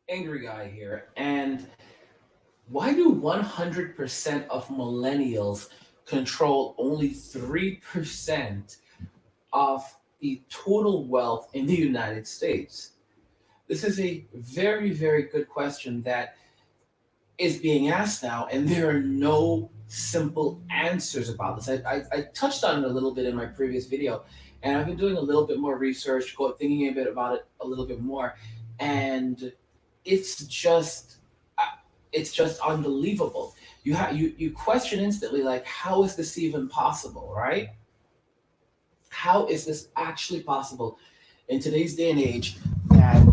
Angry Guy here. And why do 100% of millennials control only 3% of the total wealth in the United States? This is a very, very good question that is being asked now, and there are no simple answers about this. I touched on it a little bit in my previous video, and I've been doing a little bit more research, thinking a bit about it a little bit more, and it's just uh, it's just unbelievable. You question instantly, like, how is this even possible, right? How is this actually possible in today's day and age that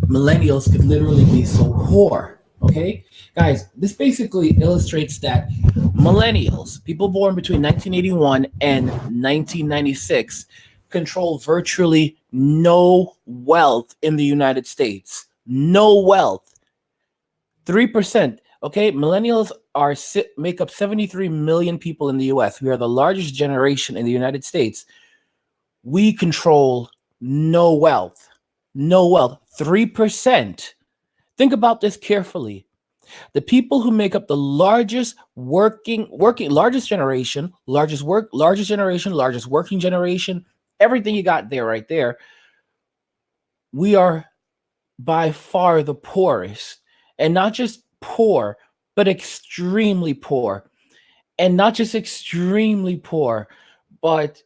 millennials could literally be so poor? Okay, guys, this basically illustrates that millennials, people born between 1981 and 1996, control virtually no wealth in the United States. No wealth. 3%. Okay, millennials make up 73 million people in the US. We are the largest generation in the United States. We control no wealth. No wealth. 3%. Think about this carefully. The people who make up the largest largest generation, largest working generation, everything you got there right there, we are by far the poorest. And not just poor, but extremely poor. And not just extremely poor, but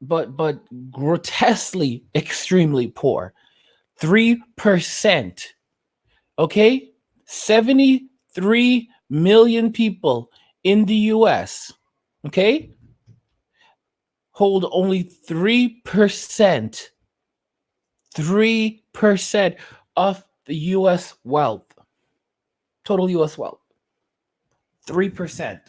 but grotesquely extremely poor. 3%. Okay? 73 million people in the US, okay, hold only 3%. 3% of the US wealth. Total US wealth. 3%.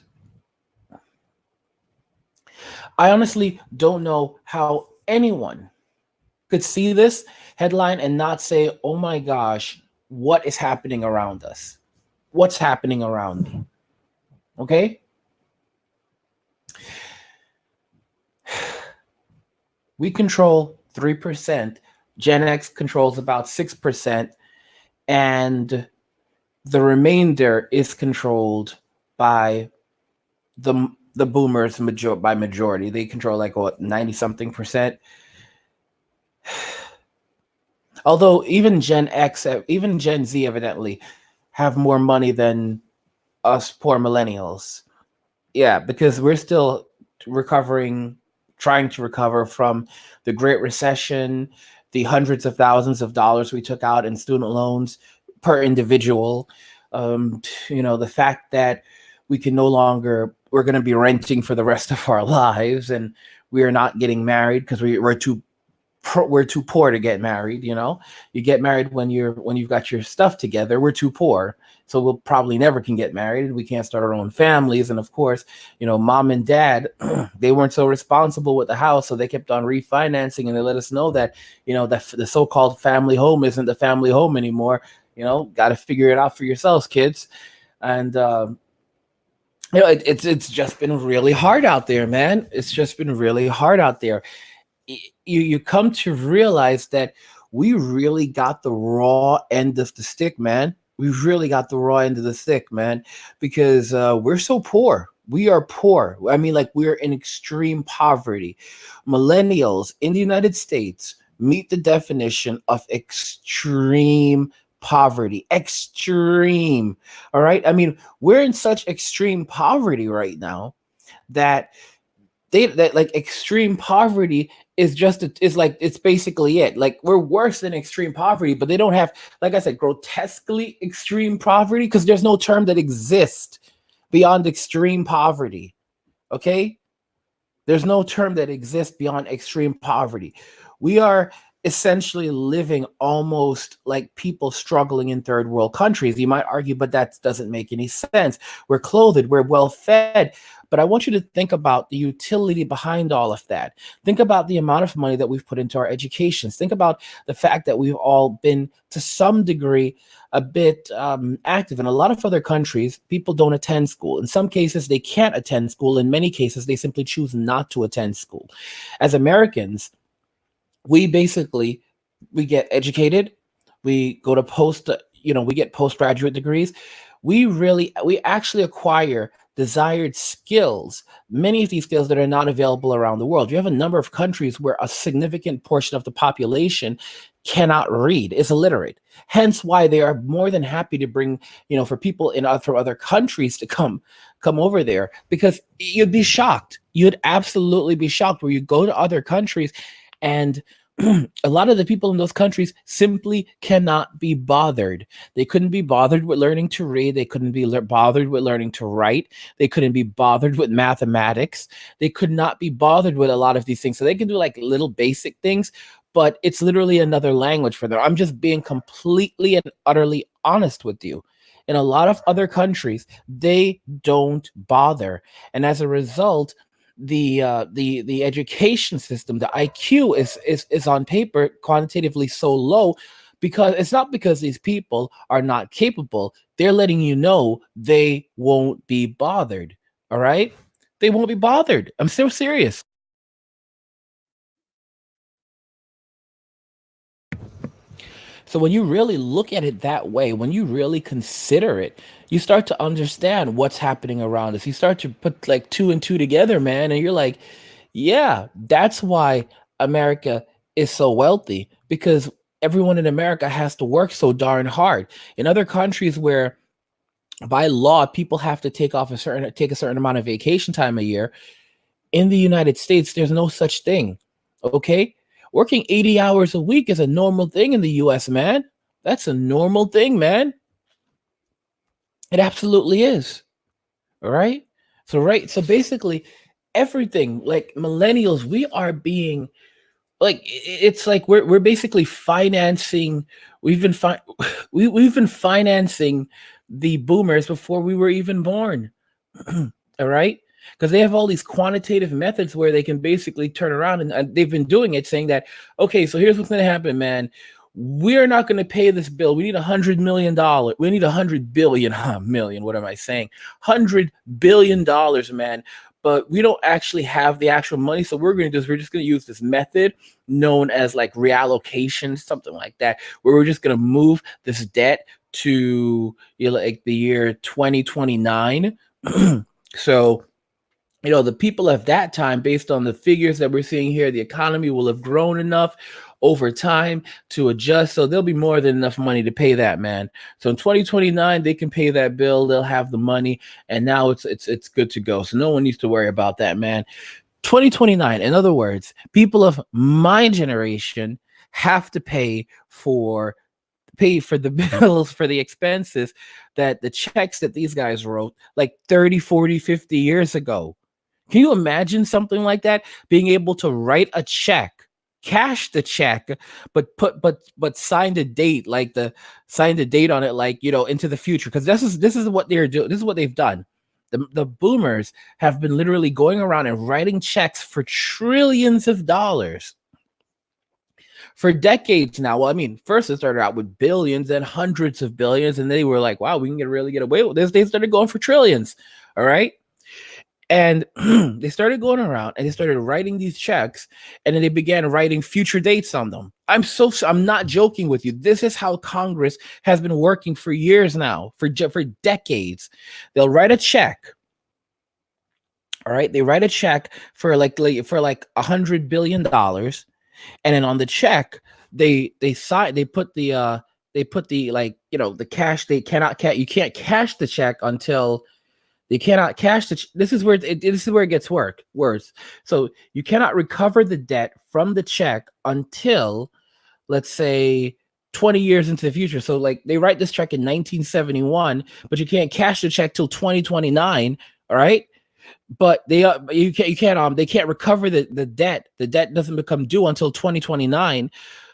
I honestly don't know how anyone could see this headline and not say, oh my gosh, what is happening around us? What's happening around me? Okay? We control 3%. Gen X controls about 6%. And the remainder is controlled by the boomers by majority. They control like what, 90 something percent. Although even Gen X, even Gen Z evidently have more money than us poor millennials. Yeah, because we're still trying to recover from the Great Recession, the hundreds of thousands of dollars we took out in student loans per individual. The fact that we're going to be renting for the rest of our lives, and we are not getting married because we're too poor to get married. You get married when you've got your stuff together. We're too poor, so we'll probably never can get married. We can't start our own families. And of course, mom and dad, they weren't so responsible with the house, so they kept on refinancing, and they let us know that that the so-called family home isn't the family home anymore. Got to figure it out for yourselves, kids. And it's just been really hard out there, man. It's just been really hard out there. You come to realize that we really got the raw end of the stick, man. We really got the raw end of the stick, man, because we're so poor. We are poor. I mean, like, we're in extreme poverty. Millennials in the United States meet the definition of extreme poverty. Extreme. All right. I mean, we're in such extreme poverty right now that that like extreme poverty is basically it. Like, we're worse than extreme poverty, but they don't have, like I said, grotesquely extreme poverty, because there's no term that exists beyond extreme poverty. Okay, there's no term that exists beyond extreme poverty. We are essentially living almost like people struggling in third world countries. You might argue, but that doesn't make any sense. We're clothed, we're well fed, but I want you to think about the utility behind all of that. Think about the amount of money that we've put into our educations. Think about the fact that we've all been, to some degree, a bit active. In a lot of other countries, people don't attend school. In some cases, they can't attend school. In many cases, they simply choose not to attend school. As Americans, we get educated, we go to post we get postgraduate degrees, we actually acquire desired skills, many of these skills that are not available around the world. You have a number of countries where a significant portion of the population cannot read, is illiterate. Hence why they are more than happy to bring, for people from other countries to come over there, because you'd be shocked. You'd absolutely be shocked where you go to other countries, and a lot of the people in those countries simply cannot be bothered. They couldn't be bothered with learning to read. They couldn't be bothered with learning to write. They couldn't be bothered with mathematics. They could not be bothered with a lot of these things. So they can do like little basic things, but it's literally another language for them. I'm just being completely and utterly honest with you. In a lot of other countries, they don't bother, and as a result, the education system, the IQ is on paper quantitatively so low, because it's not because these people are not capable. They're letting you know they won't be bothered. All right, they won't be bothered. I'm so serious. So when you really look at it that way, when you really consider it, you start to understand what's happening around us. You start to put like two and two together, man, and you're like, yeah, that's why America is so wealthy, because everyone in America has to work so darn hard. In other countries where by law people have to take a certain amount of vacation time a year, in the United States there's no such thing. Okay? Working 80 hours a week is a normal thing in the US, man. That's a normal thing, man. It absolutely is. All right? So basically everything, like millennials, we are being like, it's like we're basically financing, we've been we've been financing the boomers before we were even born. All right, because they have all these quantitative methods where they can basically turn around, and they've been doing it, saying that, okay, so here's what's going to happen, man. We're not going to pay this bill. We need $100 million. We need 100 billion, million. What am I saying? $100 billion, man. But we don't actually have the actual money, so we're just going to use this method known as like reallocation, something like that, where we're just going to move this debt to, like the year 2029. So, the people of that time, based on the figures that we're seeing here, the economy will have grown enough over time to adjust. So there'll be more than enough money to pay that, man. So in 2029, they can pay that bill. They'll have the money, and now it's good to go. So no one needs to worry about that, man. 2029, in other words, people of my generation have to pay for the bills, for the expenses, that the checks that these guys wrote like 30, 40, 50 years ago. Can you imagine something like that? Being able to write a check, cash the check, but sign the date, like sign the date on it, like, into the future. Because this is what they're doing. This is what they've done. The boomers have been literally going around and writing checks for trillions of dollars for decades now. Well, I mean, first it started out with billions, then hundreds of billions, and they were like, wow, we can really get away with this. They started going for trillions. All right. And they started going around and they started writing these checks, and then they began writing future dates on them. I'm not joking with you. This is how Congress has been working for years now, for decades. They'll write a check. All right. They write a check for like $100 billion. And then on the check, they put the, like, the cash. You can't cash the check until they cannot cash this is where it gets worse. So you cannot recover the debt from the check until, let's say, 20 years into the future. So like they write this check in 1971, but you can't cash the check till 2029. All right. But they can't recover the debt. The debt doesn't become due until 2029.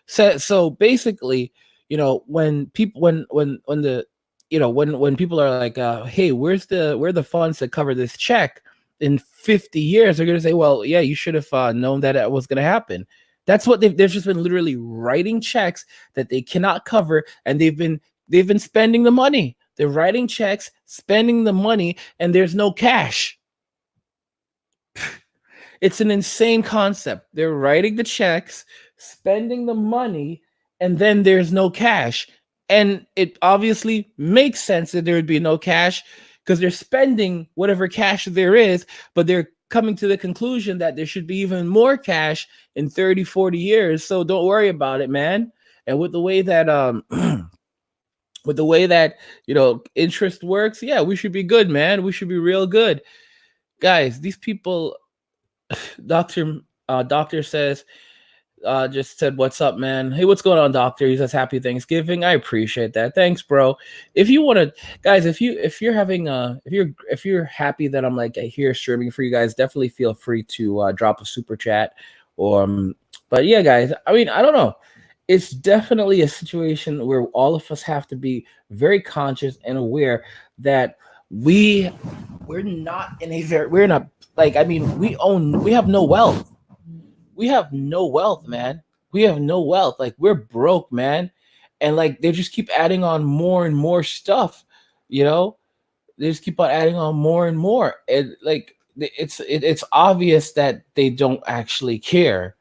So basically, when people when the when people are like, hey, where are the funds to cover this check in 50 years, they're going to say, well, yeah, you should have known that it was going to happen. That's what they've just been literally writing checks that they cannot cover, and they've been spending the money. They're writing checks, spending the money, and there's no cash. It's an insane concept. They're writing the checks, spending the money, and then there's no cash. And it obviously makes sense that there would be no cash because they're spending whatever cash there is, but they're coming to the conclusion that there should be even more cash in 30, 40 years. So don't worry about it, man. And with the way that with the way that interest works, yeah, we should be good, man. We should be real good. Guys, these people, doctor says, just said, "What's up, man? Hey, what's going on, doctor?" He says, "Happy Thanksgiving." I appreciate that. Thanks, bro. If you want to, guys, if you're having if you're happy that I'm like here streaming for you guys, definitely feel free to drop a super chat. Or, but yeah, guys. I mean, I don't know. It's definitely a situation where all of us have to be very conscious and aware that we we're not like, I mean, we have no wealth. We have no wealth, man. We have no wealth. Like, we're broke, man. And like, they just keep adding on more and more stuff, you know? They just keep on adding on more and more. And like, it's obvious that they don't actually care,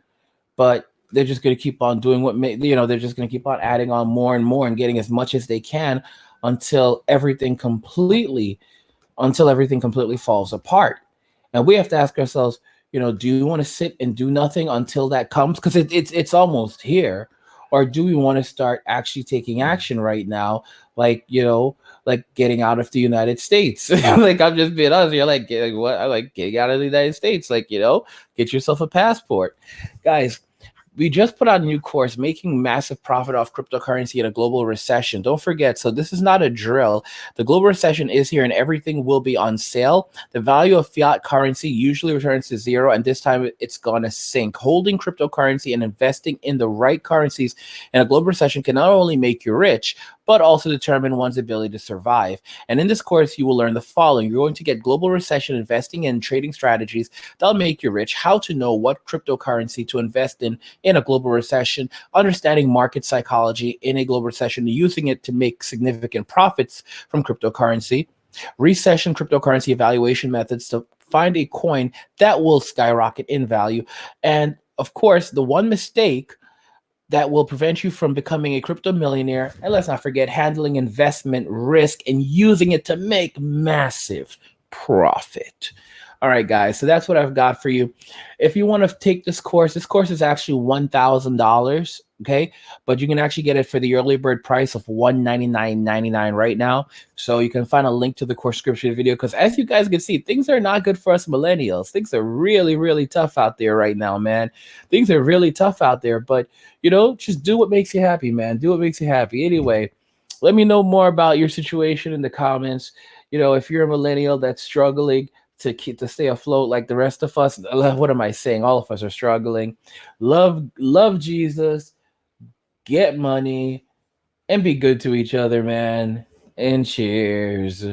but they're just going to keep on doing they're just going to keep on adding on more and more and getting as much as they can until everything completely falls apart. And we have to ask ourselves, do you want to sit and do nothing until that comes? Because it's almost here. Or do we want to start actually taking action right now? Like, like getting out of the United States. Like, I'm just being honest. You're like, what? I like getting out of the United States. Like, get yourself a passport. Guys, we just put out a new course, Making Massive Profit Off Cryptocurrency in a Global Recession. Don't forget, so this is not a drill. The global recession is here and everything will be on sale. The value of fiat currency usually returns to zero, and this time it's going to sink. Holding cryptocurrency and investing in the right currencies in a global recession can not only make you rich, but also determine one's ability to survive. And in this course, you will learn the following. You're going to get global recession investing and trading strategies that'll make you rich, how to know what cryptocurrency to invest in a global recession, understanding market psychology in a global recession, using it to make significant profits from cryptocurrency, recession cryptocurrency evaluation methods to find a coin that will skyrocket in value, and of course, the one mistake that will prevent you from becoming a crypto millionaire. And let's not forget handling investment risk and using it to make massive profit. All right, guys. So that's what I've got for you. If you want to take this course is actually $1,000. Okay, but you can actually get it for the early bird price of $199.99 right now. So you can find a link to the course description video, because as you guys can see, things are not good for us millennials. Things are really, really tough out there right now, man. Things are really tough out there. But just do what makes you happy, man. Do what makes you happy. Anyway, let me know more about your situation in the comments. If you're a millennial that's struggling to stay afloat like the rest of us, what am I saying? All of us are struggling. Love Jesus, get money, and be good to each other, man. And cheers.